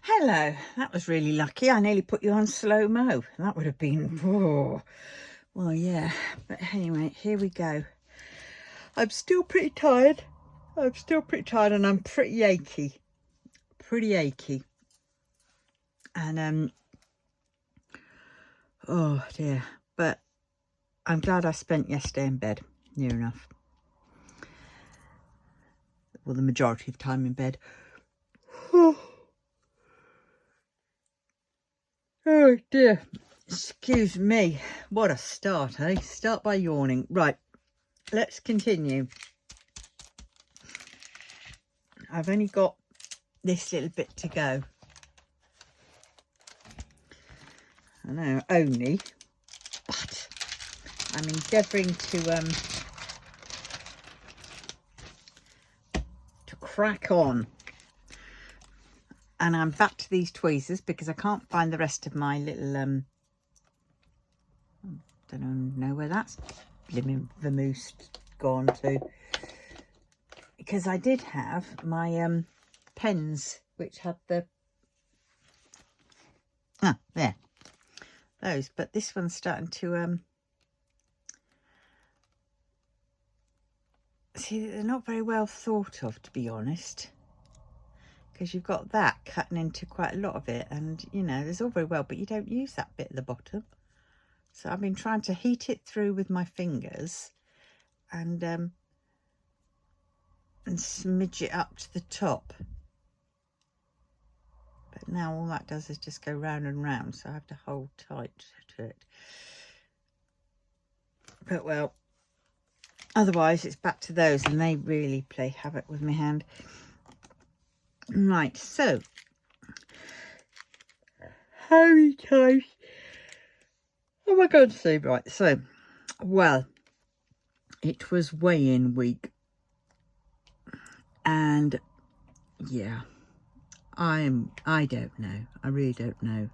Hello, that was really lucky. I nearly put you on slow-mo. That would have been, oh, well, yeah. But anyway, here we go. I'm still pretty tired. And I'm pretty achy. And, oh dear. But I'm glad I spent yesterday in bed, near enough. Well, the majority of the time in bed. Oh dear. Excuse me. What a start, eh? Start by yawning. Right, let's continue. I've only got this little bit to go. I know, only, but I'm endeavouring to crack on. And I'm back to these tweezers because I can't find the rest of my little don't know where that's blimmin' vermouth gone to, because I did have my pens which had the there, those, but this one's starting to see, they're not very well thought of, to be honest, because you've got that cutting into quite a lot of it, and you know, there's all very well, but you don't use that bit at the bottom. So I've been trying to heat it through with my fingers and smidge it up to the top. But now all that does is just go round and round, so I have to hold tight to it. But well, otherwise it's back to those, and they really play havoc with my hand. Right, so how many times am I going to say? Right, so, well, it was weigh-in week, and yeah, I don't know, I really don't know,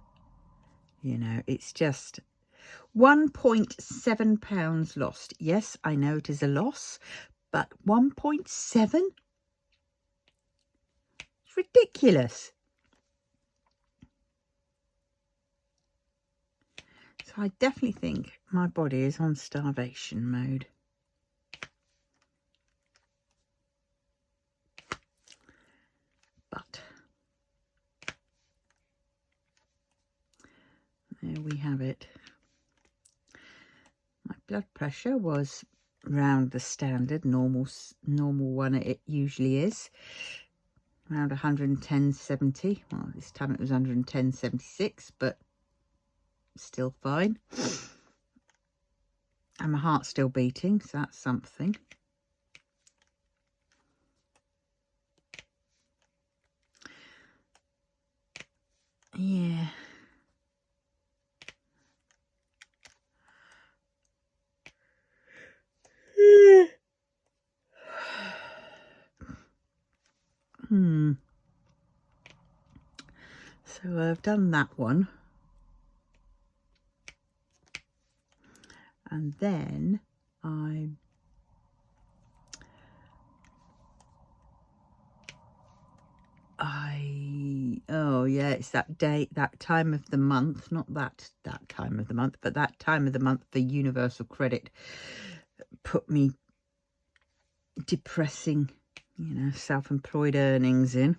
you know, it's just 1.7 pounds lost. Yes, I know it is a loss, but 1.7? It's ridiculous. So I definitely think my body is on starvation mode. But there we have it. My blood pressure was round the standard normal one it usually is, around 110/70. Well, this time it was 110/76, but still fine. And my heart's still beating, so that's something. Yeah. So I've done that one. And then oh yeah, it's that day, that time of the month, not that time of the month, but that time of the month for universal credit put me depressing, you know, self-employed earnings in.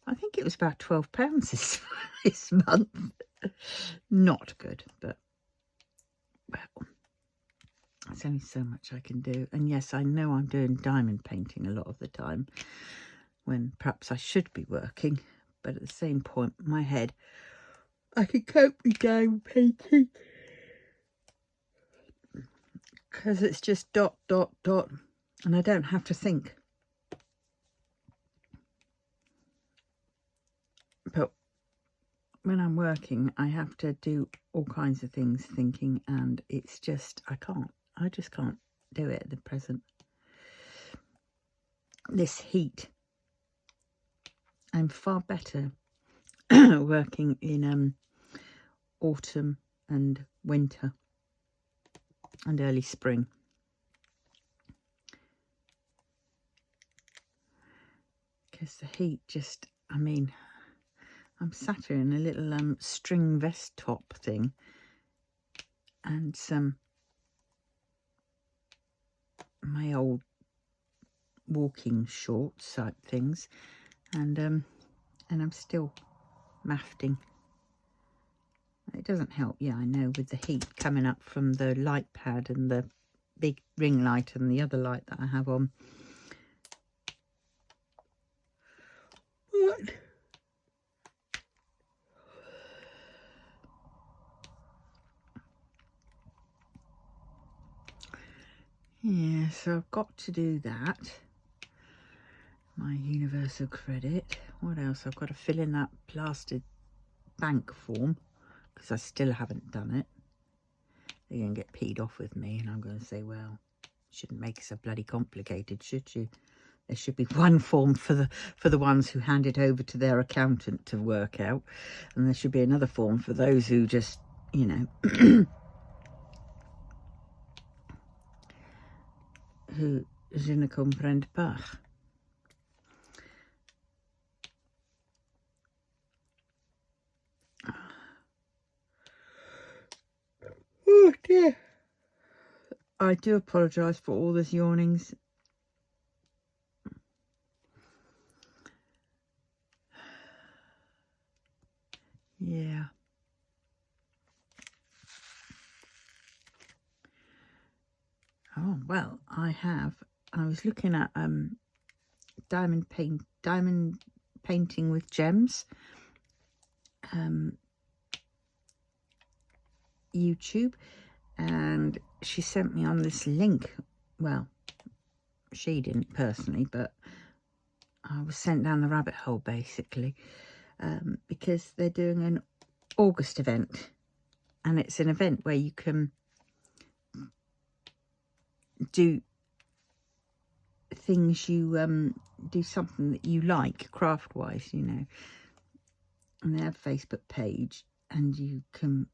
I think it was about £12 this month. Not good, but well, there's only so much I can do. And yes, I know I'm doing diamond painting a lot of the time when perhaps I should be working, but at the same point, my head, I can cope with diamond painting because it's just dot, dot, dot, and I don't have to think. But when I'm working, I have to do all kinds of things thinking, and it's just, I just can't do it at the present. This heat, I'm far better working in autumn and winter and early spring. Because the heat just, I mean, I'm sat here in a little string vest top thing and some my old walking shorts type things, and I'm still mafting. It doesn't help, yeah, I know, with the heat coming up from the light pad and the big ring light and the other light that I have on. What? Yeah, so I've got to do that. My universal credit. What else? I've got to fill in that blasted bank form because I still haven't done it. They're going to get peed off with me, and I'm going to say, well, shouldn't make it so bloody complicated, should you? There should be one form for the ones who hand it over to their accountant to work out, and there should be another form for those who just, you know, who je ne comprends pas. Oh dear. I do apologise for all this yawnings. Yeah. Oh, well, I was looking at diamond painting with gems, YouTube, and she sent me on this link. Well, she didn't personally, but I was sent down the rabbit hole basically, because they're doing an August event, and it's an event where you can do things, you do something that you like craft wise, you know, and they have a Facebook page and you can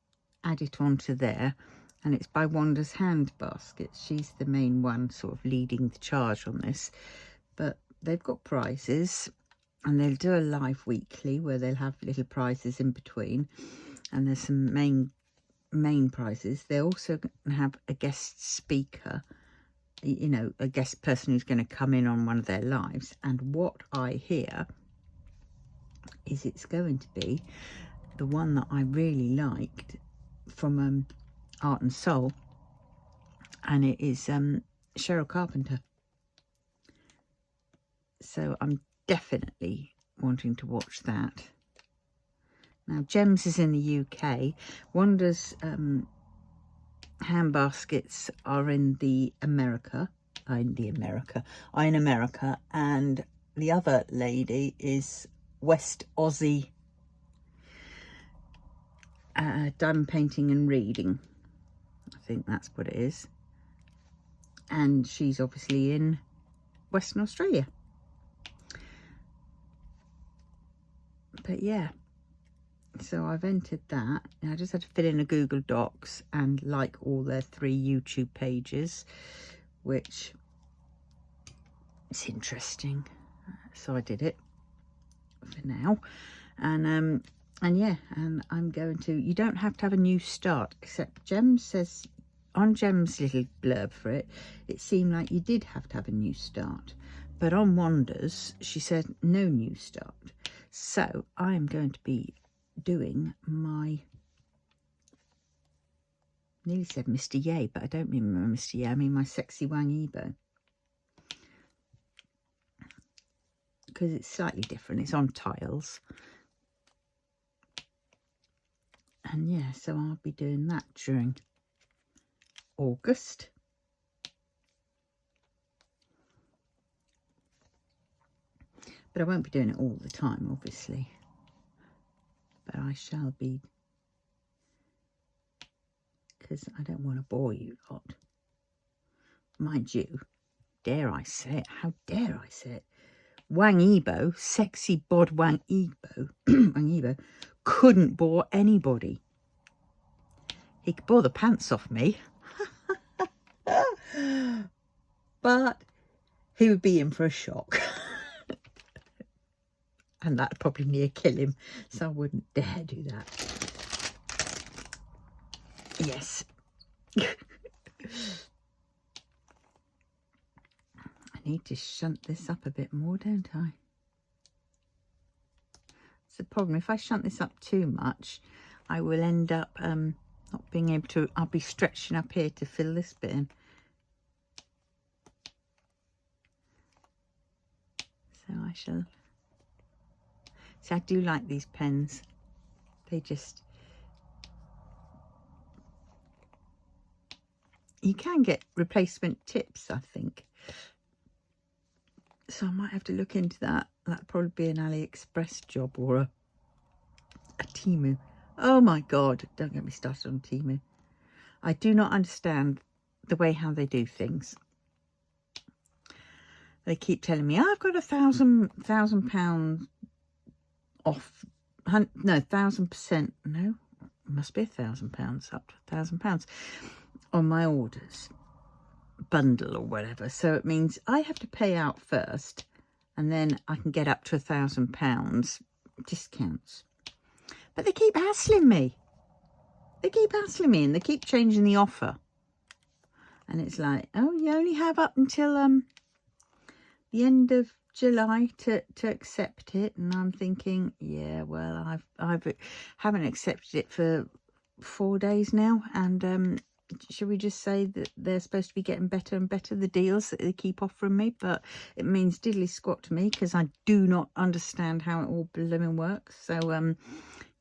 add it onto there, and it's by Wanda's Hand Baskets. She's the main one sort of leading the charge on this, but they've got prizes, and they'll do a live weekly where they'll have little prizes in between, and there's some main prizes. They're also going to have a guest speaker, you know, a guest person who's going to come in on one of their lives, and what I hear is it's going to be the one that I really liked from Art and Soul, and it is Cheryl Carpenter. So I'm definitely wanting to watch that. Now, Gems is in the UK. Wanda's hand baskets are in America, and the other lady is West Aussie diamond painting and reading. I think that's what it is, and she's obviously in Western Australia. But yeah, so I've entered that. I just had to fill in a Google Docs and like all their 3 YouTube pages, which is interesting. So I did it for now, and yeah, and I'm going to, you don't have to have a new start, except Gems says on Gem's little blurb for it, it seemed like you did have to have a new start, but on Wanda's she said no new start. So I'm going to be doing my, nearly said Mr. Yay, but I don't mean my Mr. Yay, I mean my sexy Wang Yibo, because it's slightly different. It's on tiles. And yeah, so I'll be doing that during August. But I won't be doing it all the time, obviously. But I shall be, because I don't want to bore you lot. Mind you, dare I say it? How dare I say it? Wang Yibo, sexy bod Wang Yibo, Wang Yibo, couldn't bore anybody. He could bore the pants off me, but he would be in for a shock. and that'd probably near kill him, so I wouldn't dare do that. Yes. I need to shunt this up a bit more, don't I? That's the problem. If I shunt this up too much, I will end up not being able to, I'll be stretching up here to fill this bit in. So I shall, see, I do like these pens. They just, you can get replacement tips, I think. So I might have to look into that. That'd probably be an AliExpress job or a Temu. Oh my God, don't get me started on Temu. I do not understand the way how they do things. They keep telling me, oh, I've got £1,000 off. No, 1,000%. No, it must be £1,000, up to £1,000 on my orders bundle or whatever. So it means I have to pay out first, and then I can get up to £1,000 discounts. But they keep hassling me. They keep hassling me, and they keep changing the offer. And it's like, oh, you only have up until the end of July to accept it. And I'm thinking, yeah, well, I haven't accepted it for 4 days now. And should we just say that they're supposed to be getting better and better, the deals that they keep offering me? But it means diddly squat to me, because I do not understand how it all blooming works. So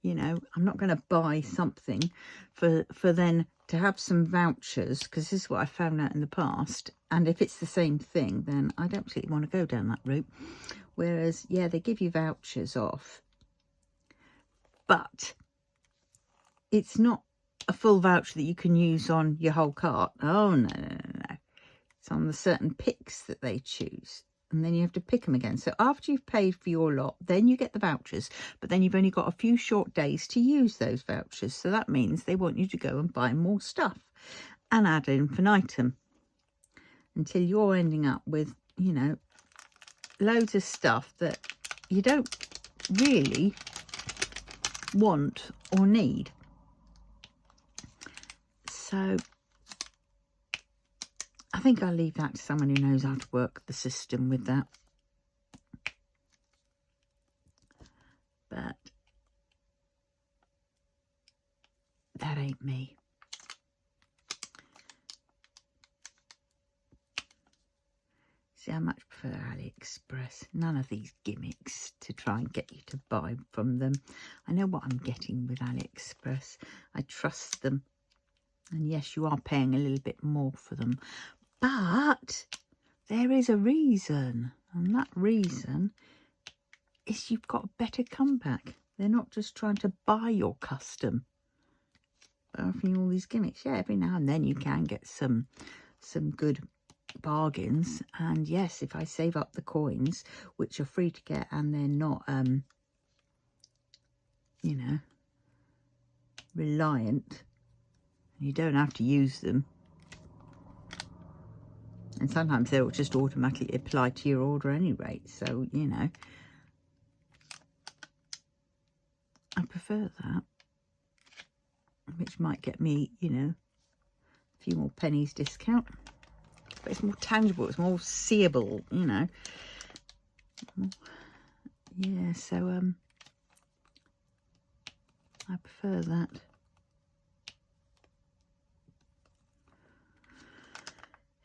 you know, I'm not going to buy something for then to have some vouchers, because this is what I found out in the past. And if it's the same thing, then I don't particularly want to go down that route. Whereas, yeah, they give you vouchers off, but it's not a full voucher that you can use on your whole cart. Oh, no, no, no, no. It's on the certain picks that they choose. And then you have to pick them again. So after you've paid for your lot, then you get the vouchers. But then you've only got a few short days to use those vouchers. So that means they want you to go and buy more stuff and ad infinitum, until you're ending up with, you know, loads of stuff that you don't really want or need. So I think I'll leave that to someone who knows how to work the system with that. But that ain't me. See, I much prefer AliExpress. None of these gimmicks to try and get you to buy from them. I know what I'm getting with AliExpress. I trust them. And yes, you are paying a little bit more for them. But there is a reason, and that reason is you've got a better comeback. They're not just trying to buy your custom. They're offering you all these gimmicks. Yeah, every now and then you can get some good bargains. And yes, if I save up the coins, which are free to get, and they're not, you know, reliant, you don't have to use them. And sometimes they'll just automatically apply to your order anyway. So, you know, I prefer that. Which might get me, you know, a few more pennies discount. But it's more tangible. It's more seeable, you know. Yeah, so, I prefer that.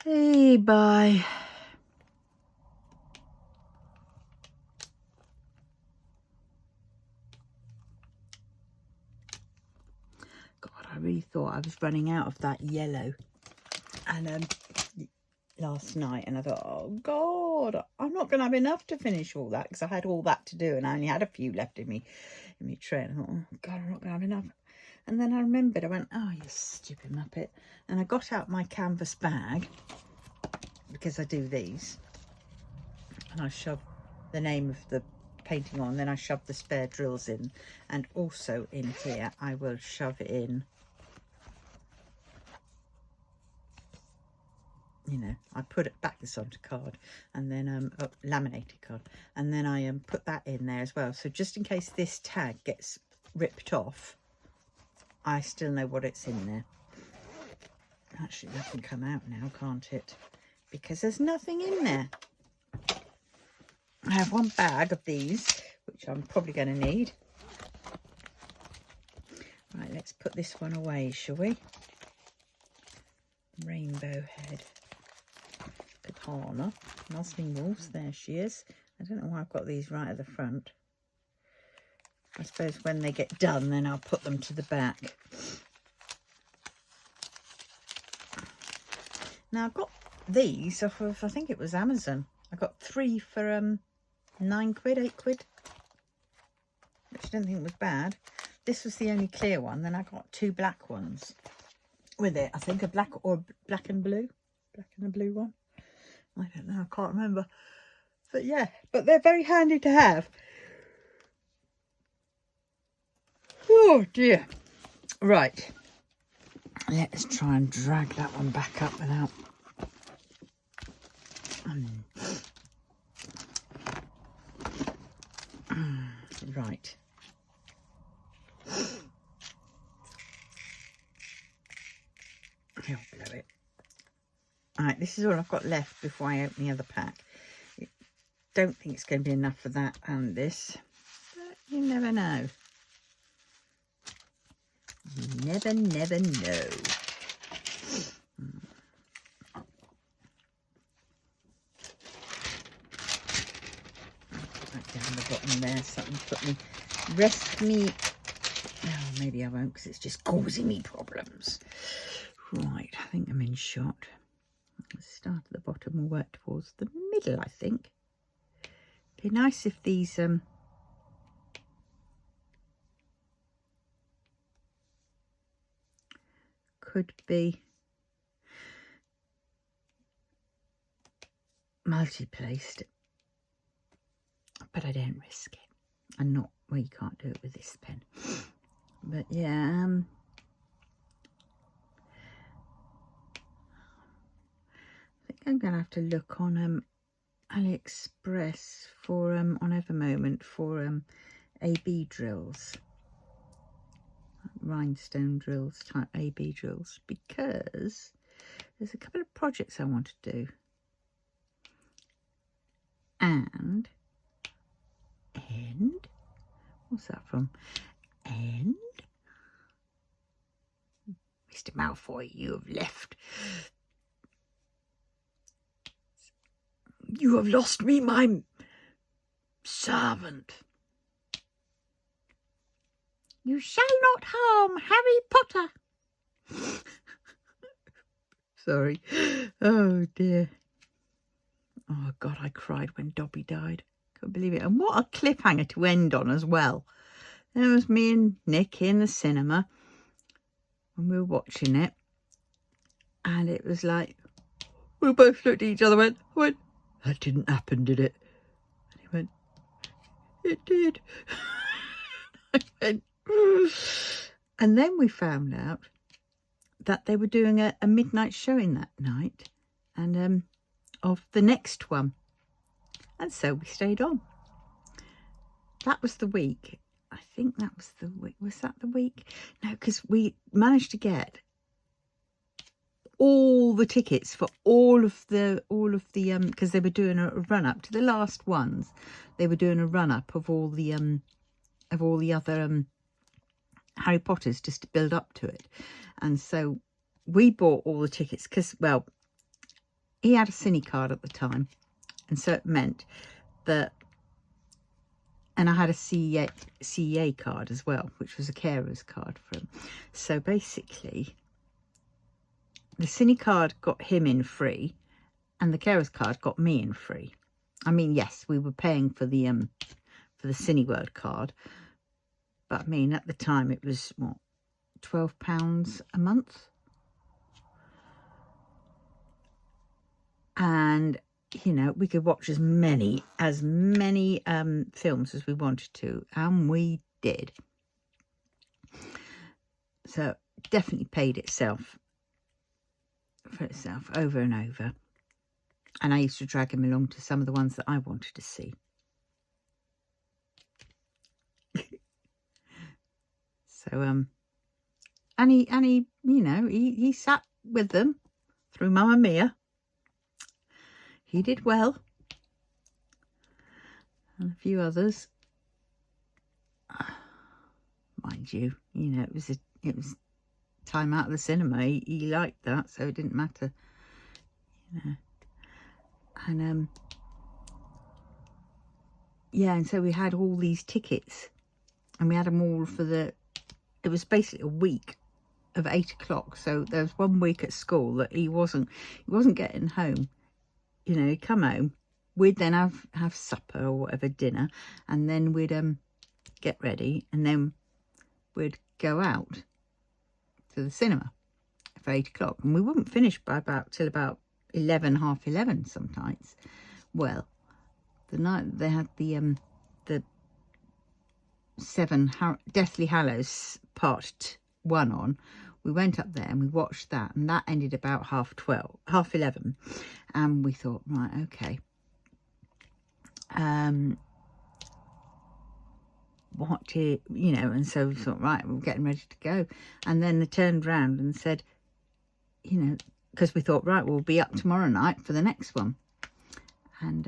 Hey, bye. God, I really thought I was running out of that yellow. And last night, and I thought, oh God, I'm not going to have enough to finish all that, because I had all that to do, and I only had a few left in me tray. And I thought, oh God, I'm not going to have enough. And then I remembered, I went, oh, you stupid muppet. And I got out my canvas bag, because I do these, and I shove the name of the painting on, then I shove the spare drills in, and also in here I will shove in you know, I put it back this onto card, and then laminated card, and then I put that in there as well. So just in case this tag gets ripped off, I still know what it's in there. Actually, that can come out now, can't it? Because there's nothing in there. I have one bag of these, which I'm probably going to need. Right, let's put this one away, shall we? Rainbow head. Katana. Nuzzling Wolves, there she is. I don't know why I've got these right at the front. I suppose when they get done, then I'll put them to the back. Now, I've got these off of, I think it was Amazon. I got 3 for £9, £8, which I don't think was bad. This was the only clear one. Then I got 2 black ones with it. I think a black or black and blue. Black and a blue one. I don't know. I can't remember. But yeah, but they're very handy to have. Oh dear. Right. Let's try and drag that one back up without... Right. I'll blow it. Right, this is all I've got left before I open the other pack. I don't think it's going to be enough for that and this, but you never know. You never know. Right down the bottom there, something put me, rest me. Oh, maybe I won't, because it's just causing me problems. Right, I think I'm in shot. Let's start at the bottom and work towards the middle, I think. Be nice if these could be multi-placed, but I don't risk it. And not, well, you can't do it with this pen. But yeah, I think I'm gonna have to look on AliExpress for on Evermoment for AB drills, rhinestone drills, type AB drills, because there's a couple of projects I want to do, and what's that from? And Mr. Malfoy, you have left. You have lost me, my servant. You shall not harm Harry Potter. Sorry. Oh dear. Oh God, I cried when Dobby died. Couldn't believe it. And what a cliffhanger to end on as well. There was me and Nick in the cinema when we were watching it, and it was like we both looked at each other and went, that didn't happen, did it? And he went, it did. I went, and then we found out that they were doing a midnight showing that night, and of the next one, and so we stayed on. That was the week. I think that was the week. Was that the week? No, because we managed to get all the tickets for all of the because they were doing a run up to the last ones. They were doing a run up of all the other Harry Potters, just to build up to it. And so we bought all the tickets because, well, he had a cine card at the time, and so it meant that, and I had a CEA card as well, which was a carer's card for him. So basically, the cine card got him in free, and the carer's card got me in free. I mean, yes, we were paying for the Cineworld card, but I mean, at the time it was what, £12 a month, and you know, we could watch as many films as we wanted to, and we did. So definitely paid itself for itself over and over. And I used to drag him along to some of the ones that I wanted to see. So, and he, you know, he sat with them through Mamma Mia. He did well. And a few others. Mind you, you know, it was time out of the cinema. He liked that, so it didn't matter. You know. And yeah, and so we had all these tickets, and we had them all for it was basically a week of 8 o'clock. So there was 1 week at school that he wasn't getting home. You know, he'd come home, we'd then have supper or whatever, dinner, and then we'd get ready, and then we'd go out to the cinema for 8 o'clock, and we wouldn't finish by till about 11, half 11 sometimes. Well, the night they had the 7 Deathly Hallows Part 1 on, we went up there and we watched that, and that ended about half 11, and we thought, right, okay, you know, and so we thought, right, we're getting ready to go, and then they turned around and said, you know, because we thought, right, we'll be up tomorrow night for the next one, and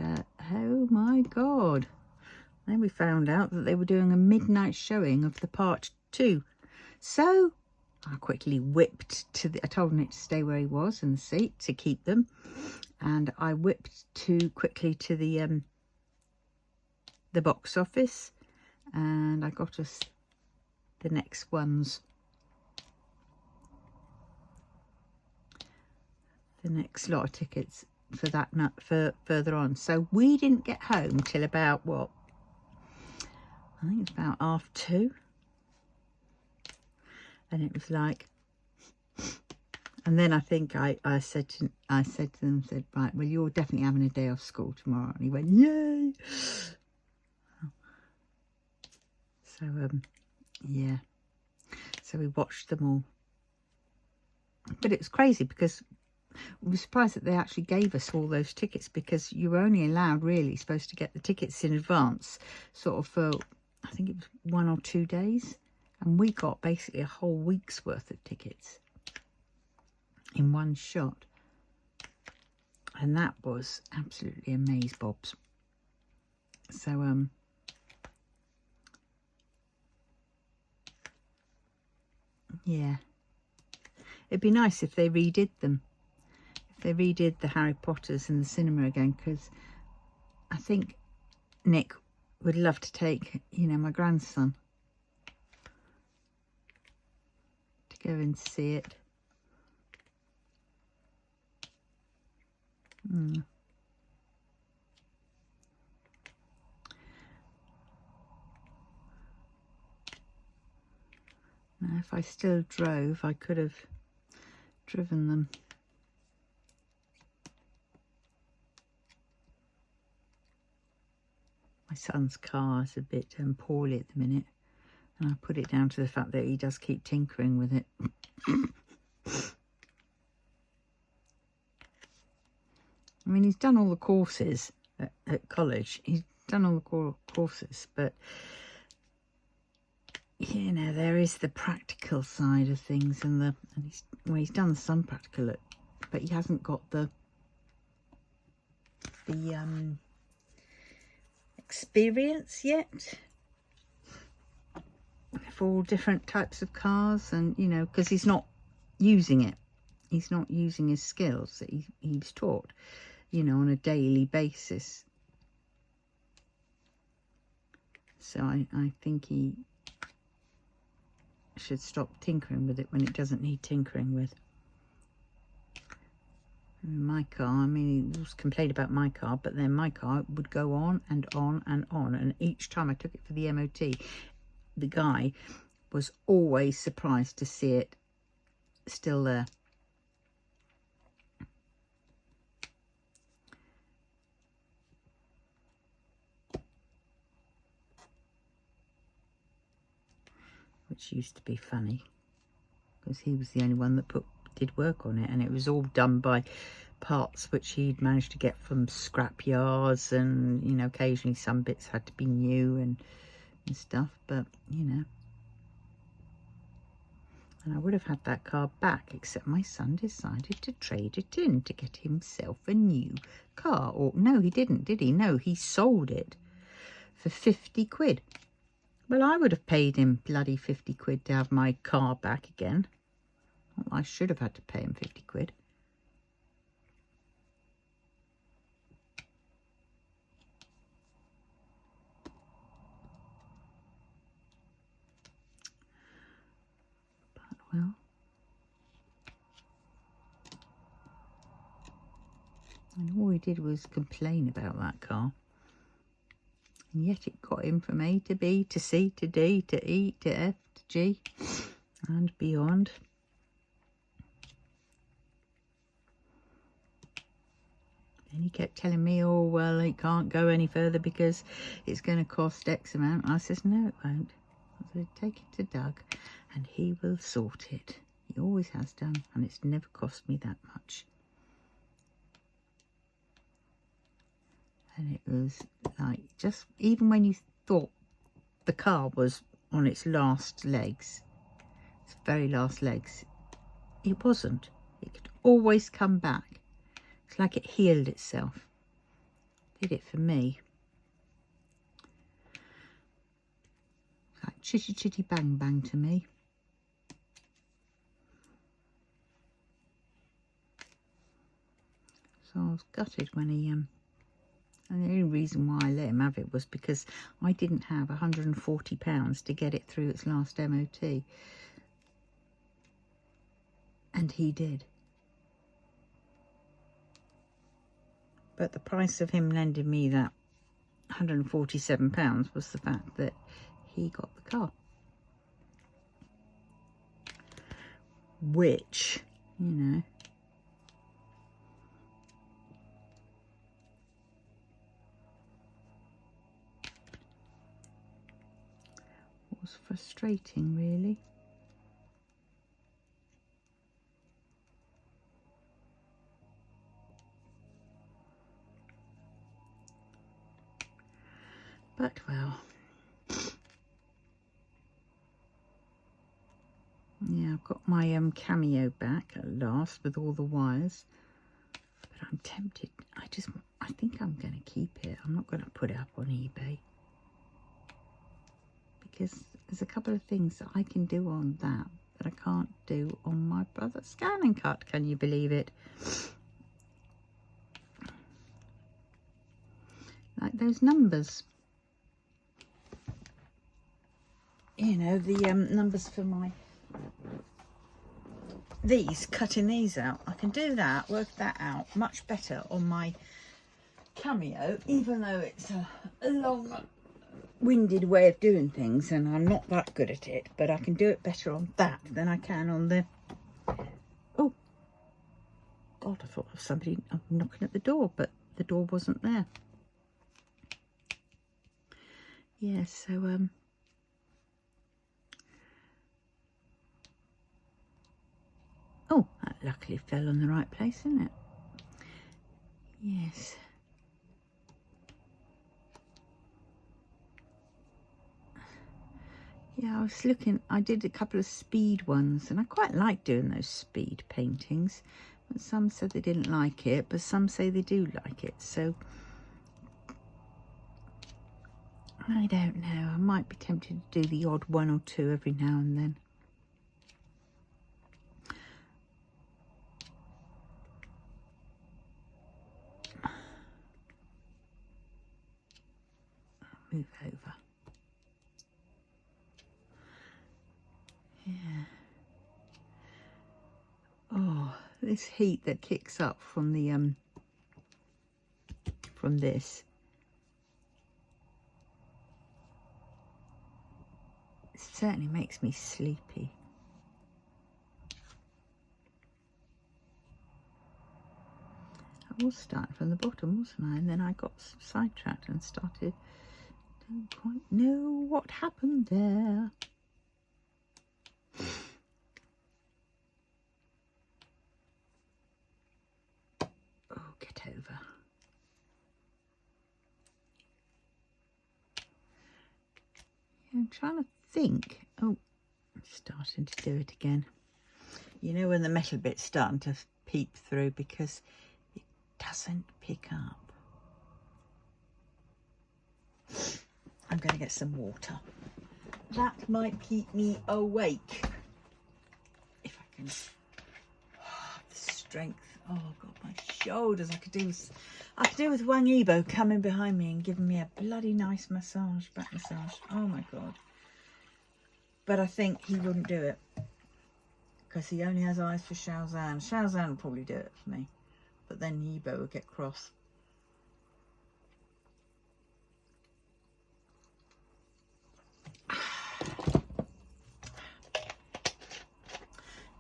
oh my God, then we found out that they were doing a midnight showing of the Part 2. So I quickly whipped I told Nick to stay where he was in the seat to keep them, and I whipped quickly to the box office, and I got us the next ones, the next lot of tickets for that night, for further on. So we didn't get home till about, what, I think it's about 2:30, and it was like, and then I think I said to them, right, well, you're definitely having a day off school tomorrow, and he went, yay. So yeah, so we watched them all, but it was crazy because we were surprised that they actually gave us all those tickets, because you were only allowed, really supposed to get the tickets in advance, sort of for, I think it was 1 or 2 days, and we got basically a whole week's worth of tickets in one shot, and that was absolutely amaze-bobs. So yeah, it'd be nice if they redid them, if they redid the Harry Potters in the cinema again, because I think Nick would love to take, you know, my grandson to go and see it. Now, if I still drove, I could have driven them. My son's car is a bit poorly at the minute, and I put it down to the fact that he does keep tinkering with it. I mean, he's done all the courses at college. He's done all the courses, but, you know, there is the practical side of things, and he's done some practical, but he hasn't got the experience yet for all different types of cars, and, you know, because he's not using it. He's not using his skills that he's taught, you know, on a daily basis. So I think he should stop tinkering with it when it doesn't need tinkering with. My car, I mean, he was complaining about my car, but then my car would go on and on and on, and each time I took it for the MOT, the guy was always surprised to see it still there. Which used to be funny, because he was the only one that did work on it, and it was all done by parts which he'd managed to get from scrap yards, and you know, occasionally some bits had to be new and stuff, but you know. And I would have had that car back, except my son decided to trade it in to get himself a new car. Or no, he didn't, did he? No, he sold it for 50 quid. Well, I would have paid him bloody 50 quid to have my car back again. Well, I should have had to pay him 50 quid. But, well, and all he did was complain about that car. And yet it got him from A to B to C to D to E to F to G and beyond. And he kept telling me, oh, well, it can't go any further because it's going to cost X amount. I says, no, it won't. I said, take it to Doug and he will sort it. He always has done, and it's never cost me that much. And it was like, just even when you thought the car was on its last legs, its very last legs, it wasn't. It could always come back. It's like it healed itself. Did it for me. Like chitty chitty bang bang to me. So I was gutted when he and the only reason why I let him have it was because I didn't have £140 to get it through its last MOT. And he did. But the price of him lending me that £147 was the fact that he got the car. Which, you know, was frustrating, really. But well, yeah, I've got my Cameo back at last with all the wires. But I'm tempted. I think I'm going to keep it. I'm not going to put it up on eBay. Because there's a couple of things that I can do on that I can't do on my brother's Scan and Cut. Can you believe it? Like those numbers. You know, the numbers for cutting these out. I can do that, work that out much better on my Cameo, even though it's a long-winded way of doing things, and I'm not that good at it, but I can do it better on that than I can on the... Oh, God, I thought of somebody knocking at the door, but the door wasn't there. Yeah, so, oh, that luckily fell on the right place, isn't it? Yes. Yeah, I was looking, I did a couple of speed ones, and I quite like doing those speed paintings. But some said they didn't like it, but some say they do like it, so I don't know. I might be tempted to do the odd one or two every now and then. Move over. Yeah. Oh, this heat that kicks up from the from this. It certainly makes me sleepy. I was starting from the bottom, wasn't I? And then I got sidetracked and started. Don't quite know what happened there. I'm trying to think. Oh, I'm starting to do it again. You know when the metal bit's starting to peep through because it doesn't pick up. I'm going to get some water. That might keep me awake. If I can. Oh, the strength. Oh God, my shoulders. I could do with Wang Yibo coming behind me and giving me a bloody nice massage, back massage. Oh my God. But I think he wouldn't do it because he only has eyes for Xiaozhan. Xiaozhan will probably do it for me, but then Yibo will get cross.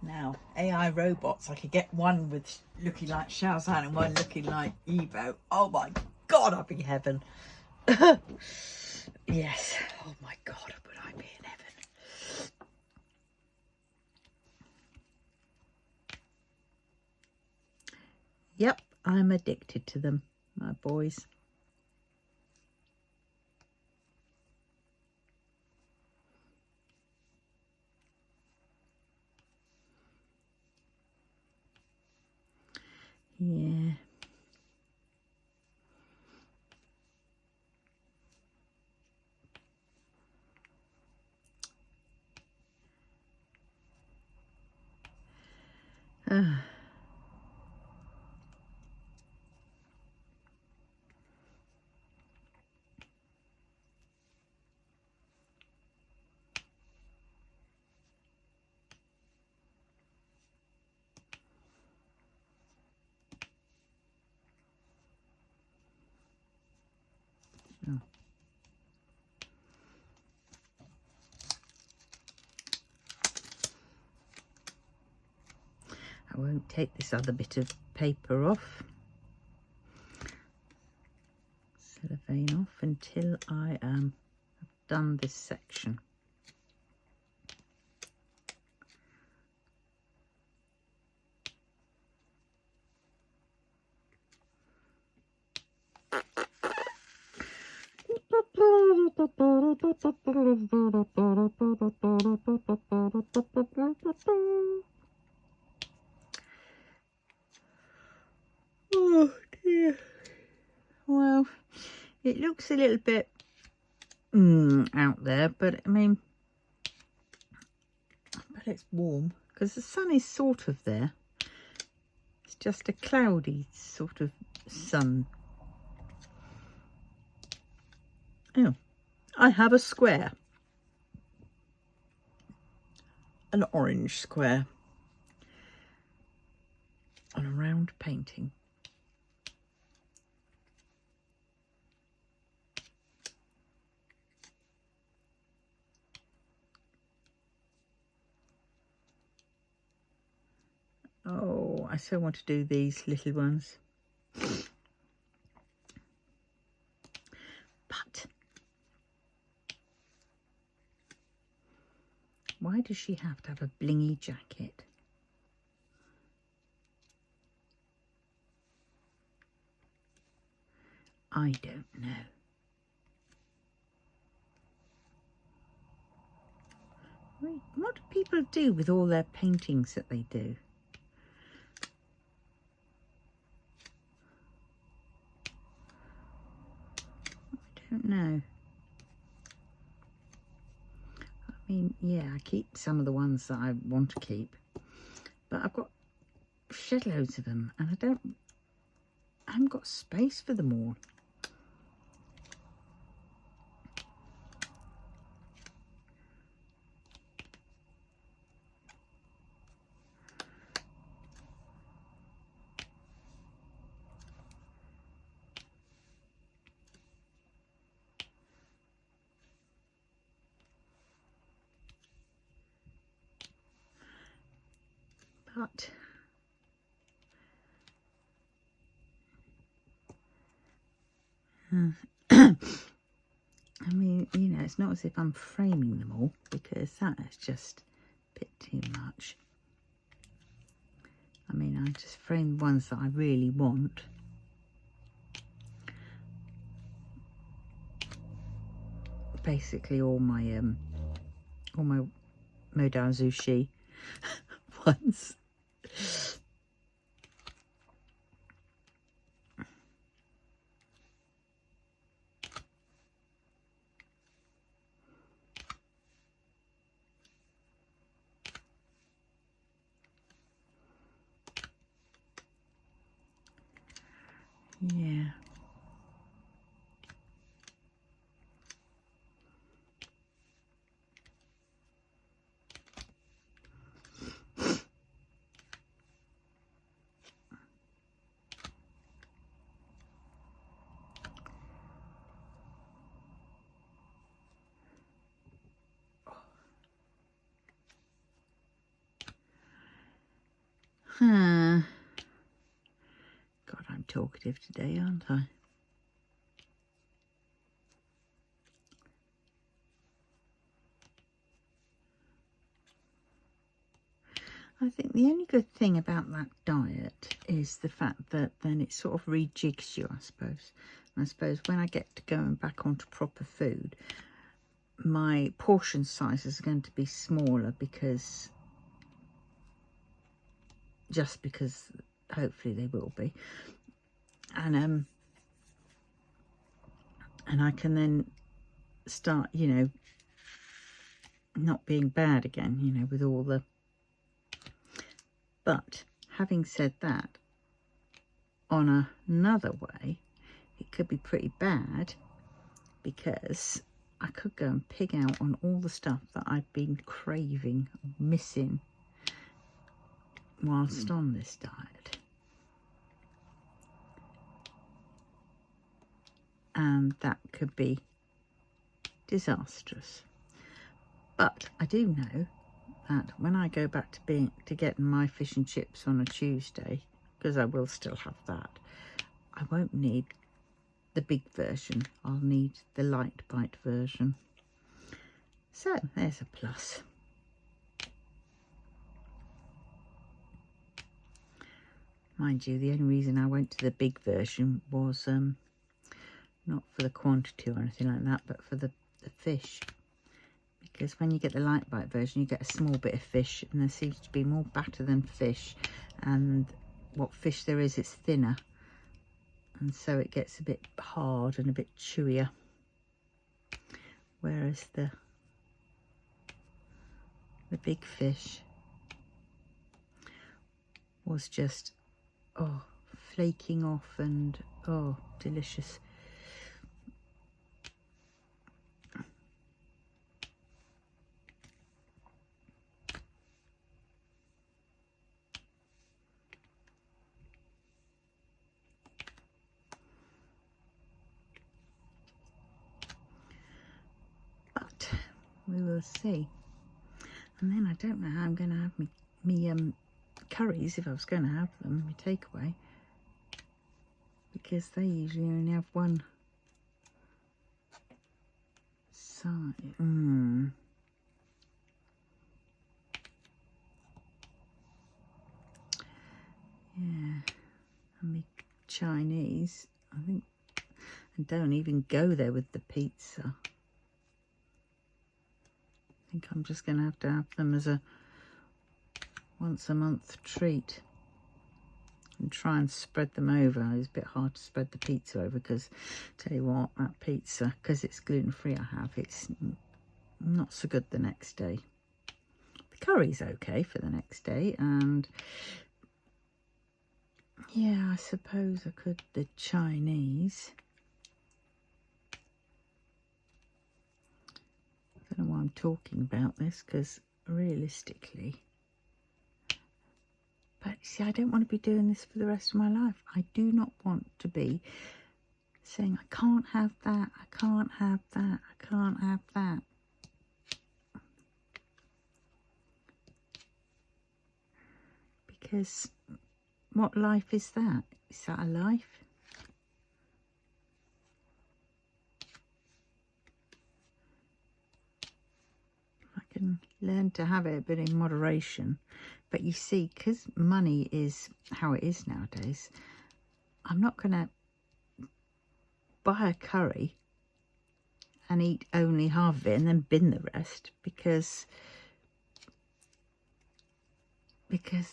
Now, AI robots, I could get one with looking like Xiaozhan and one looking like Yibo. Oh my God, I'd be heaven. Yes. Oh my God, would I be in heaven. Yep, I'm addicted to them, my boys. Yeah. Oh. I won't take this other bit of paper off, cellophane off, until I have done this section. Oh dear. Well, it looks a little bit out there, but I mean, but it's warm because the sun is sort of there. It's just a cloudy sort of sun. Oh, I have a square. An orange square on a round painting. Oh, I so want to do these little ones. But why does she have to have a blingy jacket? I don't know. What do people do with all their paintings that they do? I don't know. I mean, yeah, I keep some of the ones that I want to keep, but I've got shed loads of them and I haven't got space for them all. But I mean, you know, it's not as if I'm framing them all, because that is just a bit too much. I mean, I just frame the ones that I really want. basically all my Modal Zushi ones. Yeah. Huh. God, I'm talkative today, aren't I? I think the only good thing about that diet is the fact that then it sort of rejigs you, I suppose. And I suppose when I get to going back onto proper food, my portion sizes are going to be smaller because, just because hopefully they will be. And I can then start, you know, not being bad again, you know, with all the... But having said that, on another way, it could be pretty bad because I could go and pig out on all the stuff that I've been craving, missing whilst on this diet. And that could be disastrous. But I do know that when I go back to getting my fish and chips on a Tuesday, because I will still have that, I won't need the big version. I'll need the light bite version. So there's a plus. Mind you, the only reason I went to the big version was not for the quantity or anything like that, but for the fish. Because when you get the light bite version, you get a small bit of fish, and there seems to be more batter than fish, and what fish there is, it's thinner, and so it gets a bit hard and a bit chewier. Whereas the big fish was just, oh, flaking off and, oh, delicious. But we will see. And then I don't know how I'm going to have me curries, if I was going to have them, my takeaway, because they usually only have one side. Yeah, and my Chinese, I think, and don't even go there with the pizza. I think I'm just going to have them as a once a month treat and try and spread them over. It's a bit hard to spread the pizza over because, tell you what, that pizza, because it's gluten-free I have, it's not so good the next day. The curry's okay for the next day, and yeah, I suppose I could the Chinese. I don't know why I'm talking about this, because realistically, but see, I don't want to be doing this for the rest of my life. I do not want to be saying I can't have that, I can't have that, I can't have that. Because what life is that? Is that a life? I can learn to have it, but in moderation. But you see, because money is how it is nowadays, I'm not going to buy a curry and eat only half of it and then bin the rest, because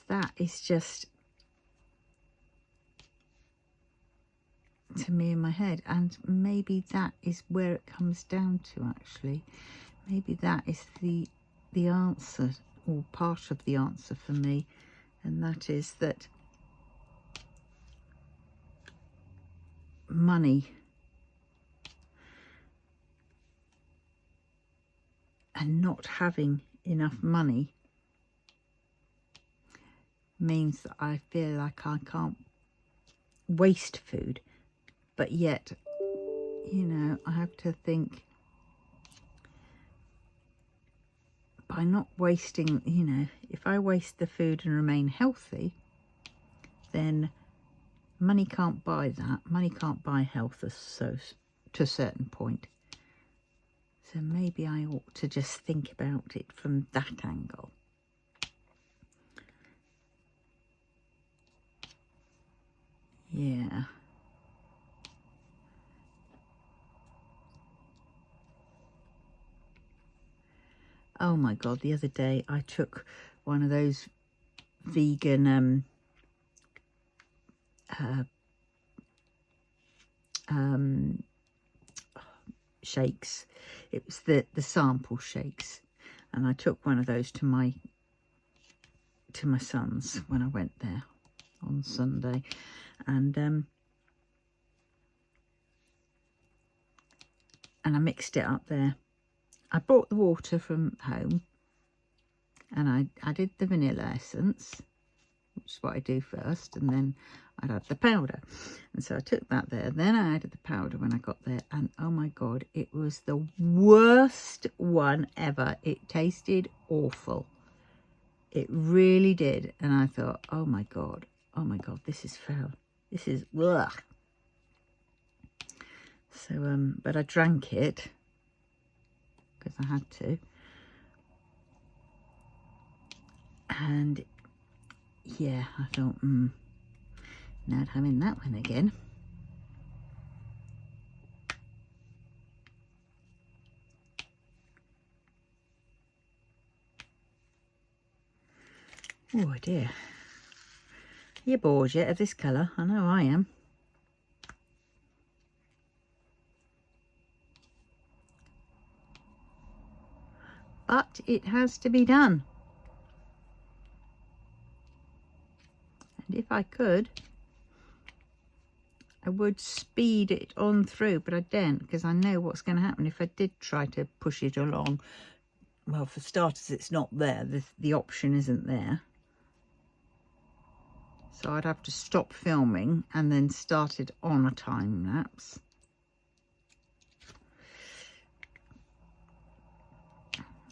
that is just, to me, in my head. And maybe that is where it comes down to, actually. Maybe that is the answer, or part of the answer for me, and that is that money and not having enough money means that I feel like I can't waste food, but yet, you know, I have to think, by not wasting, you know, if I waste the food and remain healthy, then money can't buy that. Money can't buy health, so to a certain point. So maybe I ought to just think about it from that angle. Yeah. Oh my God, the other day I took one of those vegan shakes. It was the sample shakes, and I took one of those to my son's when I went there on Sunday, and I mixed it up there. I brought the water from home, and I did the vanilla essence, which is what I do first, and then I'd add the powder. And so I took that there, then I added the powder when I got there, and oh my God, it was the worst one ever. It tasted awful. It really did. And I thought, oh my God, this is foul. This is, ugh. So, but I drank it because I had to. And yeah, I thought, now I'm having that one again. Oh dear. You're bored yet of this colour? I know I am. But it has to be done. And if I could, I would speed it on through, but I don't, because I know what's going to happen if I did try to push it along. Well, for starters, it's not there. The option isn't there. So I'd have to stop filming and then start it on a time lapse.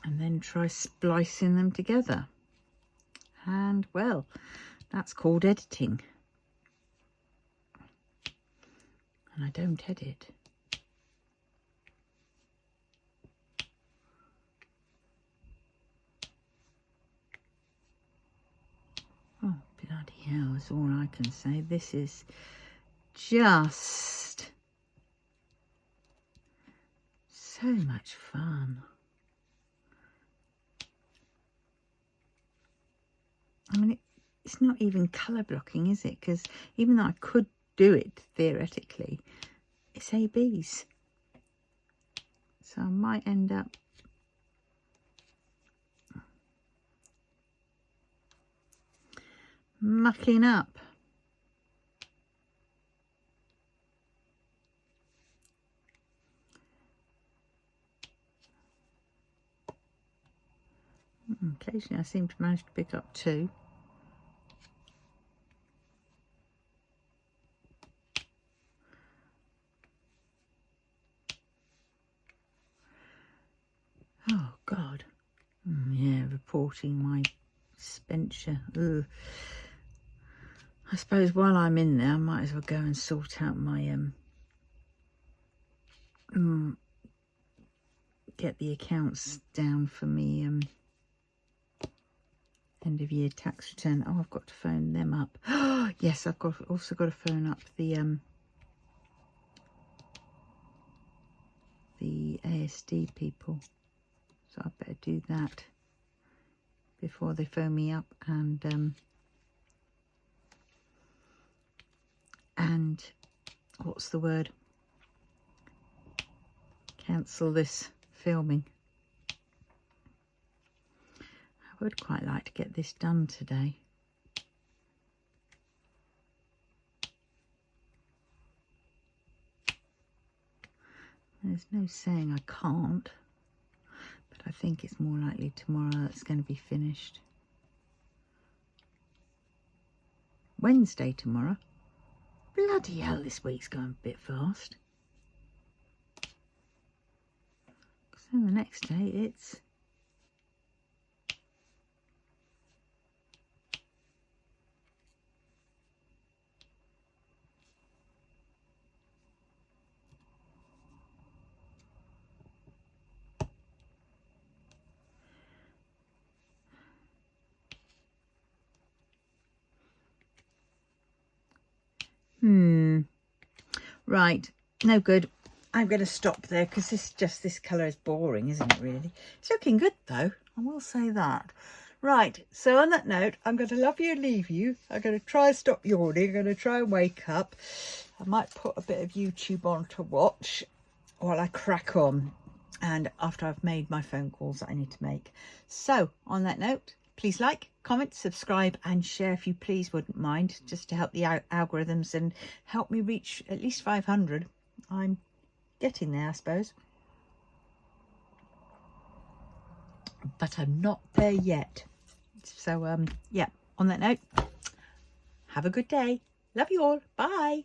And then try splicing them together. And, well, that's called editing. And I don't edit. Oh, bloody hell is all I can say. This is just so much fun. I mean, it's not even colour blocking, is it? Because even though I could do it theoretically, it's ABs. So I might end up mucking up. Occasionally I seem to manage to pick up two. Oh God. Yeah, reporting my Spencer. Ugh. I suppose while I'm in there I might as well go and sort out my get the accounts down for me end of year tax return. Oh, I've got to phone them up. Yes, I've also got to phone up the the ASD people. So I better do that before they phone me up and what's the word? Cancel this filming. I would quite like to get this done today. There's no saying I can't, but I think it's more likely tomorrow that's going to be finished. Wednesday tomorrow. Bloody hell, this week's going a bit fast. So the next day it's right, no good. I'm going to stop there because this colour is boring, isn't it, really? It's looking good, though. I will say that. Right, so on that note, I'm going to love you and leave you. I'm going to try and stop yawning. I'm going to try and wake up. I might put a bit of YouTube on to watch while I crack on, and after I've made my phone calls that I need to make. So, on that note, please like, comment, subscribe and share if you please, wouldn't mind, just to help the algorithms and help me reach at least 500. I'm getting there, I suppose, but I'm not there yet. So yeah, on that note, have a good day. Love you all. Bye.